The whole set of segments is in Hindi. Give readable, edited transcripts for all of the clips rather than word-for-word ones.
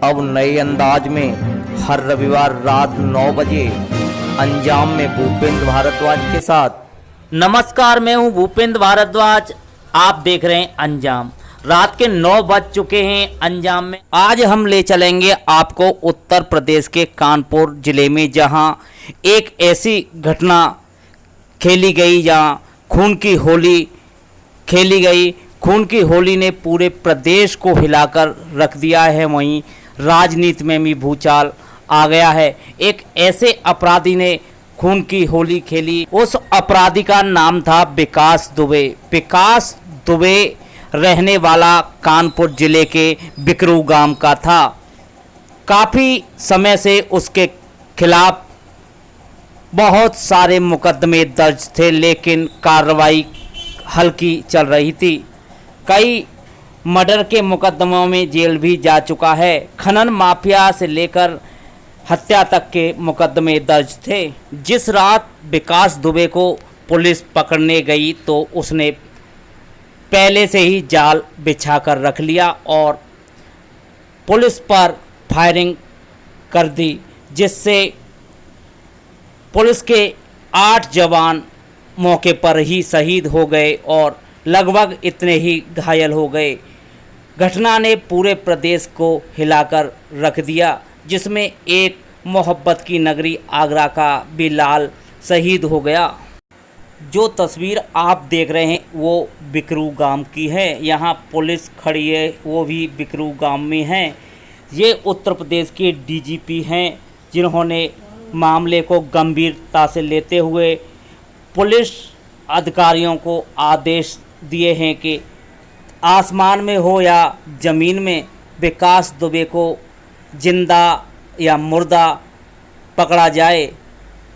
अब नए अंदाज में हर रविवार रात 9 बजे अंजाम में भूपेंद्र भारद्वाज के साथ। नमस्कार, मैं हूं भूपेंद्र भारद्वाज। आप देख रहे हैं अंजाम। रात के 9 बज चुके हैं अंजाम में। आज हम ले चलेंगे आपको उत्तर प्रदेश के कानपुर जिले में, जहां एक ऐसी घटना खेली गई जहां खून की होली खेली गई। खून की होली ने पूरे प्रदेश को हिलाकर रख दिया है। वहीं राजनीति में भी भूचाल आ गया है। एक ऐसे अपराधी ने खून की होली खेली। उस अपराधी का नाम था विकास दुबे। विकास दुबे रहने वाला कानपुर जिले के बिकरू गांव का था। काफ़ी समय से उसके खिलाफ बहुत सारे मुकदमे दर्ज थे, लेकिन कार्रवाई हल्की चल रही थी। कई मर्डर के मुकदमों में जेल भी जा चुका है। खनन माफिया से लेकर हत्या तक के मुकदमे दर्ज थे। जिस रात विकास दुबे को पुलिस पकड़ने गई तो उसने पहले से ही जाल बिछा कर रख लिया और पुलिस पर फायरिंग कर दी, जिससे पुलिस के 8 जवान मौके पर ही शहीद हो गए और लगभग इतने ही घायल हो गए। घटना ने पूरे प्रदेश को हिलाकर रख दिया, जिसमें एक मोहब्बत की नगरी आगरा का बिलाल शहीद हो गया। जो तस्वीर आप देख रहे हैं वो बिकरू गांव की है। यहाँ पुलिस खड़ी है, वो भी बिकरू गांव में है। ये उत्तर प्रदेश के डीजीपी हैं, जिन्होंने मामले को गंभीरता से लेते हुए पुलिस अधिकारियों को आदेश दिए हैं कि आसमान में हो या ज़मीन में विकास दुबे को जिंदा या मुर्दा पकड़ा जाए।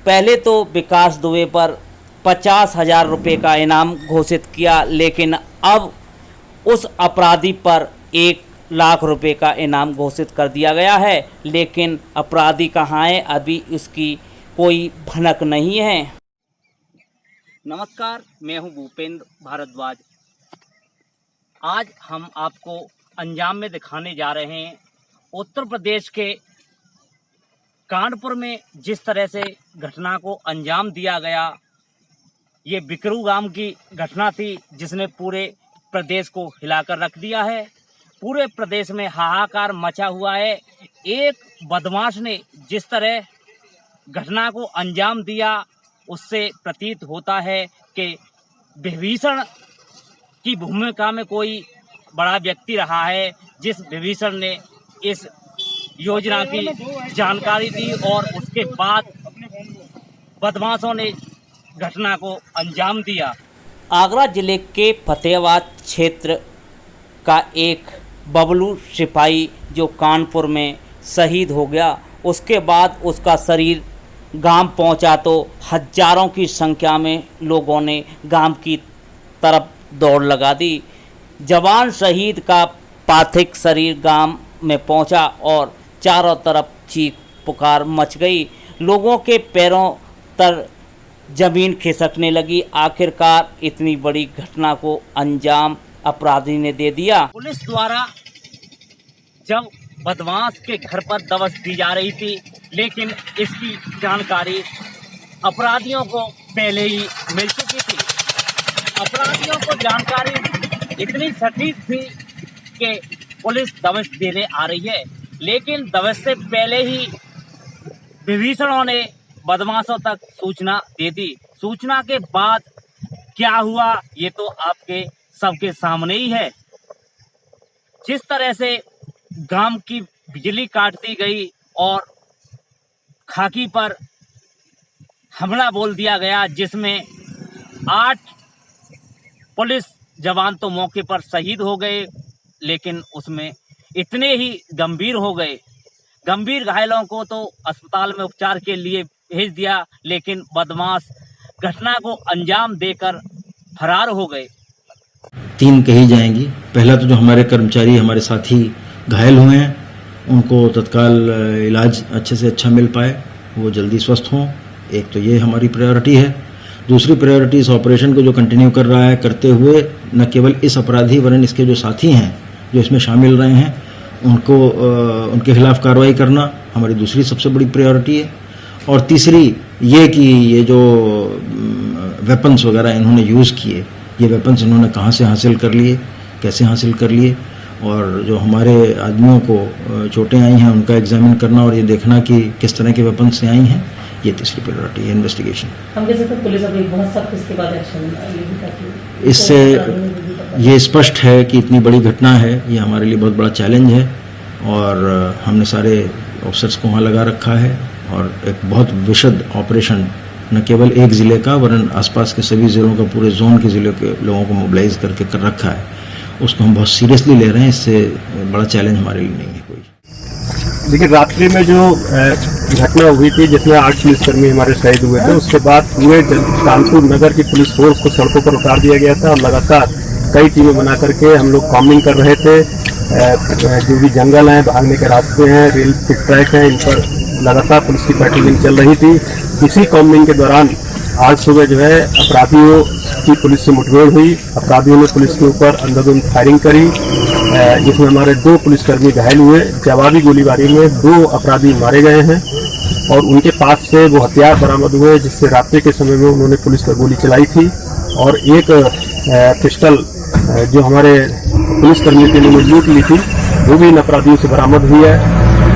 पहले तो विकास दुबे पर 50,000 रुपये का इनाम घोषित किया, लेकिन अब उस अपराधी पर 1 लाख रुपए का इनाम घोषित कर दिया गया है। लेकिन अपराधी कहाँ है, अभी इसकी कोई भनक नहीं है। नमस्कार, मैं हूं भूपेंद्र भारद्वाज। आज हम आपको अंजाम में दिखाने जा रहे हैं उत्तर प्रदेश के कानपुर में जिस तरह से घटना को अंजाम दिया गया। ये बिकरू गांव की घटना थी, जिसने पूरे प्रदेश को हिलाकर रख दिया है। पूरे प्रदेश में हाहाकार मचा हुआ है। एक बदमाश ने जिस तरह घटना को अंजाम दिया, उससे प्रतीत होता है कि विभीषण की भूमिका में कोई बड़ा व्यक्ति रहा है, जिस विभीषण ने इस योजना की जानकारी दी और उसके बाद बदमाशों ने घटना को अंजाम दिया। आगरा जिले के फतेहाबाद क्षेत्र का एक बबलू सिपाही जो कानपुर में शहीद हो गया, उसके बाद उसका शरीर गांव पहुंचा तो हजारों की संख्या में लोगों ने गांव की तरफ दौड़ लगा दी। जवान शहीद का पार्थिव शरीर गांव में पहुंचा और चारों तरफ चीख पुकार मच गई। लोगों के पैरों तर जमीन खिसकने लगी। आखिरकार इतनी बड़ी घटना को अंजाम अपराधी ने दे दिया। पुलिस द्वारा जब बदमाश के घर पर दबिश दी जा रही थी, लेकिन इसकी जानकारी अपराधियों को पहले ही मिल चुकी थी। अपराधियों को जानकारी इतनी सटीक थी कि पुलिस दबिश देने आ रही है, लेकिन दबिश से पहले ही विभीषणों ने बदमाशों तक सूचना दे दी। सूचना के बाद क्या हुआ ये तो आपके सबके सामने ही है। जिस तरह से गांव की बिजली काट दी गई और खाकी पर हमला बोल दिया गया, जिसमें 8 पुलिस जवान तो मौके पर शहीद हो गए, लेकिन उसमें इतने ही गंभीर हो गए। गंभीर घायलों को तो अस्पताल में उपचार के लिए भेज दिया, लेकिन बदमाश घटना को अंजाम देकर फरार हो गए। 3 कही जाएंगी। पहला तो जो हमारे कर्मचारी, हमारे साथी घायल हुए हैं, उनको तत्काल इलाज अच्छे से अच्छा मिल पाए, वो जल्दी स्वस्थ हों। एक तो ये हमारी प्रायोरिटी है। दूसरी प्रायोरिटी इस ऑपरेशन को जो कंटिन्यू कर रहा है, करते हुए न केवल इस अपराधी वरन इसके जो साथी हैं जो इसमें शामिल रहे हैं, उनके खिलाफ कार्रवाई करना हमारी दूसरी सबसे बड़ी प्रायोरिटी है। और तीसरी ये कि ये जो वेपन्स वगैरह इन्होंने यूज़ किए, ये वेपन्स इन्होंने कहाँ से हासिल कर लिए, कैसे हासिल कर लिए, और जो हमारे आदमियों को चोटें आई हैं उनका एग्जामिन करना और ये देखना कि किस तरह के वेपन्स से आई हैं, ये तीसरी प्रायोरिटी है इन्वेस्टिगेशन। हम कैसे तो पुलिस अभी बहुत सख्त इसके बाद एक्शन इससे ये स्पष्ट है कि इतनी बड़ी घटना है, ये हमारे लिए बहुत बड़ा चैलेंज है और हमने सारे ऑफिसर्स को वहाँ लगा रखा है और एक बहुत विशद ऑपरेशन न केवल एक ज़िले का वरन आसपास के सभी ज़िलों का, पूरे जोन के ज़िलों के लोगों को मोबिलाइज करके कर रखा है। उसको हम बहुत सीरियसली ले रहे हैं, इससे बड़ा चैलेंज हमारे लिए नहीं है कोई। देखिए, रात्रि में जो घटना हुई थी जिसमें 8 पुलिसकर्मी हमारे शहीद हुए थे, उसके बाद पूरे कानपुर नगर की पुलिस फोर्स को सड़कों पर उतार दिया गया था और लगातार कई टीमें बना करके हम लोग कॉम्बिंग कर रहे थे। जो भी जंगल हैं, भागने के रास्ते हैं, रेल के ट्रैक हैं, इन पर लगातार पुलिस की पेट्रोलिंग चल रही थी। इसी कॉम्बिंग के दौरान आज सुबह जो है अपराधियों की पुलिस से मुठभेड़ हुई। अपराधियों ने पुलिस के ऊपर अंधाधुंध फायरिंग करी, जिसमें हमारे 2 पुलिसकर्मी घायल हुए। जवाबी गोलीबारी में 2 अपराधी मारे गए हैं और उनके पास से वो हथियार बरामद हुए जिससे रात्रि के समय में उन्होंने पुलिस पर गोली चलाई थी। और एक पिस्टल जो हमारे पुलिसकर्मियों के लिए लूट ली थी, वो भी इन अपराधियों से बरामद हुई है।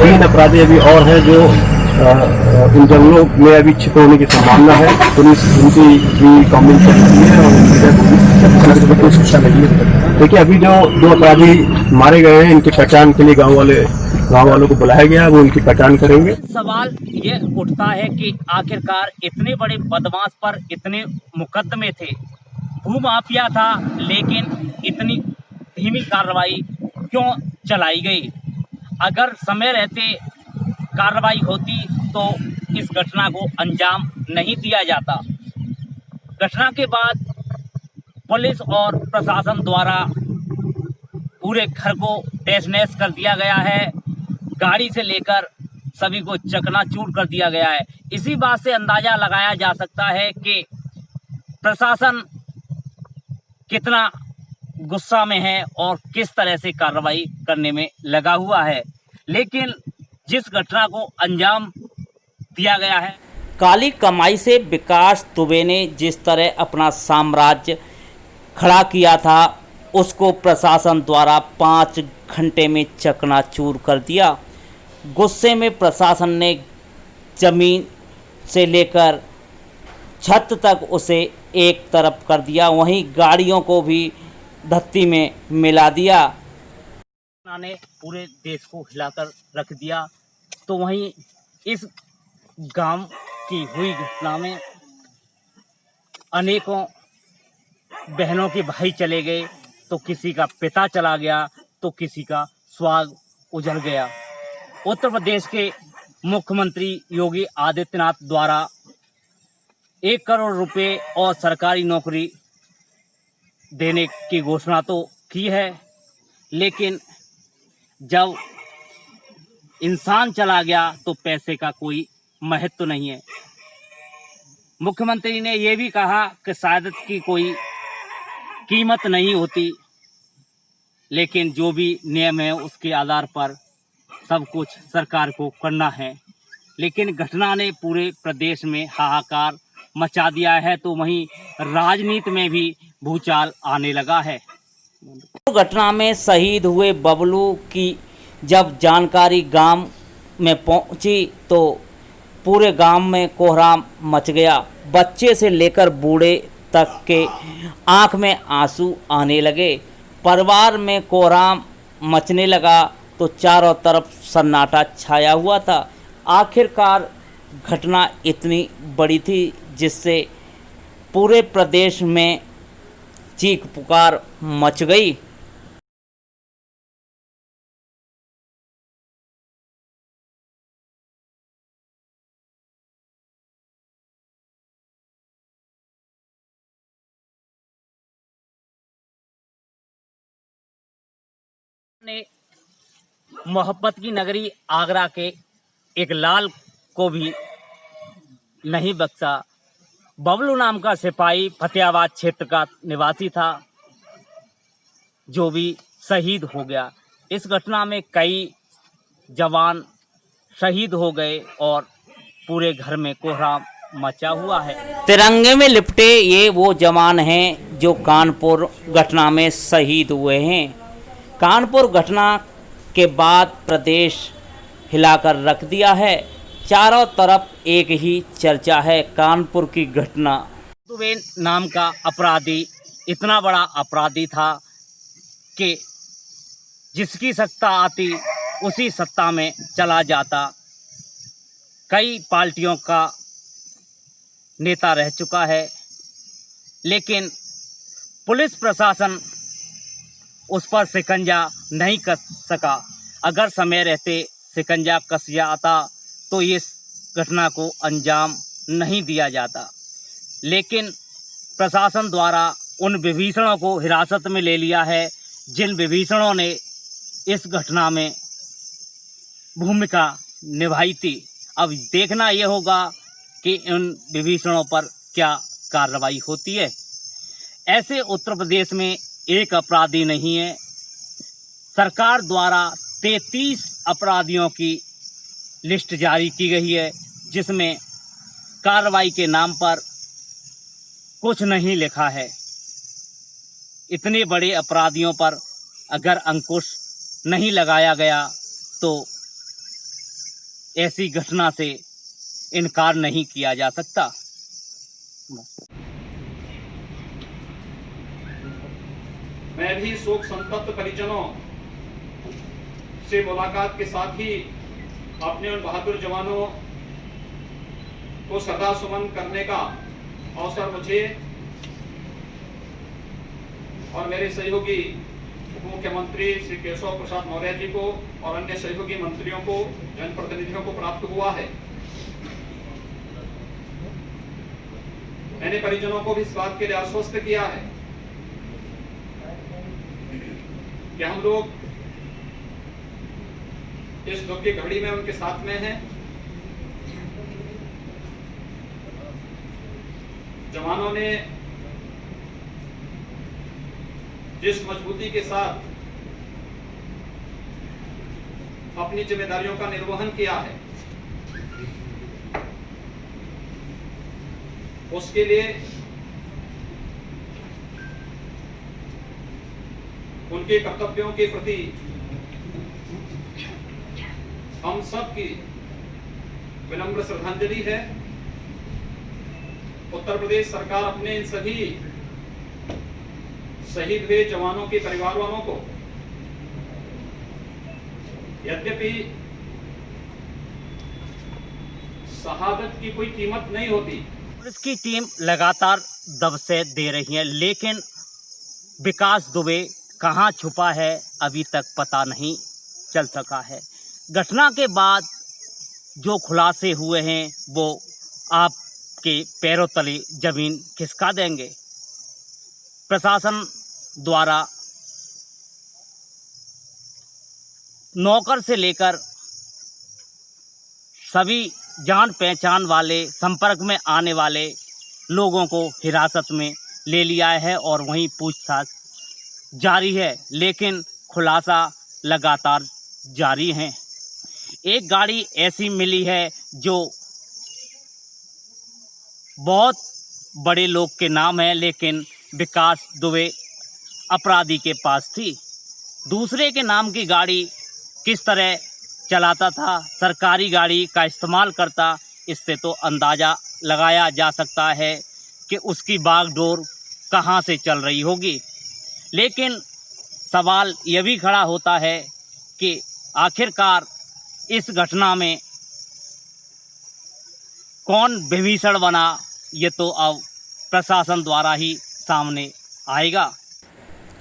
3 अपराधी अभी और हैं जो इन जंगलों में अभी छिपे होने की संभावना है। पुलिस उनकी भी कॉम्बिंग कर रही है और उनकी शिक्षा लगी है। देखिए, अभी जो 2 अपराधी मारे गए हैं, इनकी पहचान के लिए गांव वालों को बुलाया गया, वो उनकी पहचान करेंगे। सवाल ये उठता है कि आखिरकार इतने बड़े बदमाश पर इतने मुकदमे थे, भूमाफिया था, लेकिन इतनी धीमी कार्रवाई क्यों चलाई गई? अगर समय रहते कार्रवाई होती तो इस घटना को अंजाम नहीं दिया जाता। घटना के बाद पुलिस और प्रशासन द्वारा पूरे घर को तहस-नहस कर दिया गया है, गाड़ी से लेकर सभी को चकनाचूर कर दिया गया है। इसी बात से अंदाजा लगाया जा सकता है कि प्रशासन कितना गुस्सा में है और किस तरह से कार्रवाई करने में लगा हुआ है। लेकिन जिस घटना को अंजाम दिया गया है, काली कमाई से विकास दुबे ने जिस तरह अपना साम्राज्य खड़ा किया था, उसको प्रशासन द्वारा 5 घंटे में चकनाचूर कर दिया। गुस्से में प्रशासन ने जमीन से लेकर छत तक उसे एक तरफ कर दिया, वहीं गाड़ियों को भी धरती में मिला दिया। ने पूरे देश को हिलाकर रख दिया। तो वहीं इस गांव की हुई घटना में अनेकों बहनों के भाई चले गए, तो किसी का पिता चला गया, तो किसी का सुहाग उजड़ गया। उत्तर प्रदेश के मुख्यमंत्री योगी आदित्यनाथ द्वारा 1 करोड़ रुपए और सरकारी नौकरी देने की घोषणा तो की है, लेकिन जब इंसान चला गया तो पैसे का कोई महत्व नहीं है। मुख्यमंत्री ने यह भी कहा कि शायद की कोई कीमत नहीं होती, लेकिन जो भी नियम है उसके आधार पर सब कुछ सरकार को करना है। लेकिन घटना ने पूरे प्रदेश में हाहाकार मचा दिया है, तो वहीं राजनीति में भी भूचाल आने लगा है। घटना में शहीद हुए बबलू की जब जानकारी गांव में पहुंची तो पूरे गांव में कोहराम मच गया। बच्चे से लेकर बूढ़े तक के आंख में आंसू आने लगे। परिवार में कोहराम मचने लगा तो चारों तरफ सन्नाटा छाया हुआ था। आखिरकार घटना इतनी बड़ी थी जिससे पूरे प्रदेश में चीख पुकार मच गई। ने मोहब्बत की नगरी आगरा के एक लाल को भी नहीं बख्शा। बबलू नाम का सिपाही फतेहाबाद क्षेत्र का निवासी था, जो भी शहीद हो गया। इस घटना में कई जवान शहीद हो गए और पूरे घर में कोहराम मचा हुआ है। तिरंगे में लिपटे ये वो जवान हैं जो कानपुर घटना में शहीद हुए हैं। कानपुर घटना के बाद प्रदेश हिलाकर रख दिया है। चारों तरफ एक ही चर्चा है, कानपुर की घटना। दुबे नाम का अपराधी इतना बड़ा अपराधी था कि जिसकी सत्ता आती उसी सत्ता में चला जाता। कई पार्टियों का नेता रह चुका है, लेकिन पुलिस प्रशासन उस पर शिकंजा नहीं कस सका। अगर समय रहते शिकंजा कस जाता तो इस घटना को अंजाम नहीं दिया जाता, लेकिन प्रशासन द्वारा उन विभीषणों को हिरासत में ले लिया है जिन विभीषणों ने इस घटना में भूमिका निभाई थी। अब देखना ये होगा कि उन विभीषणों पर क्या कार्रवाई होती है। ऐसे उत्तर प्रदेश में एक अपराधी नहीं है, सरकार द्वारा 33 अपराधियों की लिस्ट जारी की गई है, जिसमें कार्रवाई के नाम पर कुछ नहीं लिखा है। इतने बड़े अपराधियों पर अगर अंकुश नहीं लगाया गया तो ऐसी घटना से इनकार नहीं किया जा सकता। मैं भी शोक संतप्त परिजनों से मुलाकात के साथ ही अपने उन बहादुर जवानों को श्रद्धा सुमन करने का अवसर मुझे और मेरे सहयोगी उप मुख्यमंत्री श्री केशव प्रसाद मौर्य जी को और अन्य सहयोगी मंत्रियों को, जनप्रतिनिधियों को प्राप्त हुआ है। मैंने परिजनों को भी इस बात के लिए आश्वस्त किया है कि हम लोग इस दुख की घड़ी में उनके साथ में हैं। जवानों ने जिस मजबूती के साथ अपनी जिम्मेदारियों का निर्वहन किया है, उसके लिए उनके कर्तव्यों के प्रति हम सब की विनम्र श्रद्धांजलि है। उत्तर प्रदेश सरकार अपने इन सभी शहीद हुए जवानों के परिवार वालों को यद्यपि शहादत की कोई कीमत नहीं होती। पुलिस की टीम लगातार दबसे दे रही है, लेकिन विकास दुबे कहां छुपा है अभी तक पता नहीं चल सका है। घटना के बाद जो खुलासे हुए हैं वो आपके पैरों तले जमीन खिसका देंगे। प्रशासन द्वारा नौकर से लेकर सभी जान पहचान वाले, संपर्क में आने वाले लोगों को हिरासत में ले लिया है और वहीं पूछताछ जारी है, लेकिन खुलासा लगातार जारी है। एक गाड़ी ऐसी मिली है जो बहुत बड़े लोग के नाम है, लेकिन विकास दुबे अपराधी के पास थी। दूसरे के नाम की गाड़ी किस तरह चलाता था, सरकारी गाड़ी का इस्तेमाल करता, इससे तो अंदाज़ा लगाया जा सकता है कि उसकी बागडोर कहाँ से चल रही होगी। लेकिन सवाल यह भी खड़ा होता है कि आखिरकार इस घटना में कौन विभीषण बना, ये तो अब प्रशासन द्वारा ही सामने आएगा।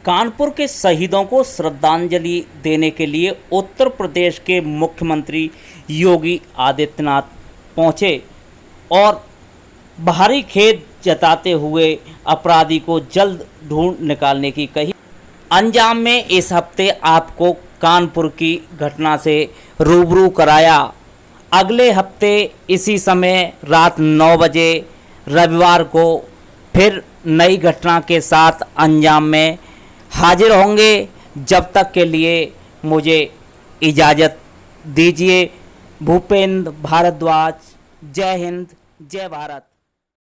कानपुर के शहीदों को श्रद्धांजलि देने के लिए उत्तर प्रदेश के मुख्यमंत्री योगी आदित्यनाथ पहुंचे और भारी खेद जताते हुए अपराधी को जल्द ढूंढ निकालने की कही। अंजाम में इस हफ्ते आपको कानपुर की घटना से रूबरू कराया। अगले हफ्ते इसी समय रात 9 बजे रविवार को फिर नई घटना के साथ अंजाम में हाजिर होंगे। जब तक के लिए मुझे इजाज़त दीजिए। भूपेंद्र भारद्वाज। जय हिंद, जय भारत।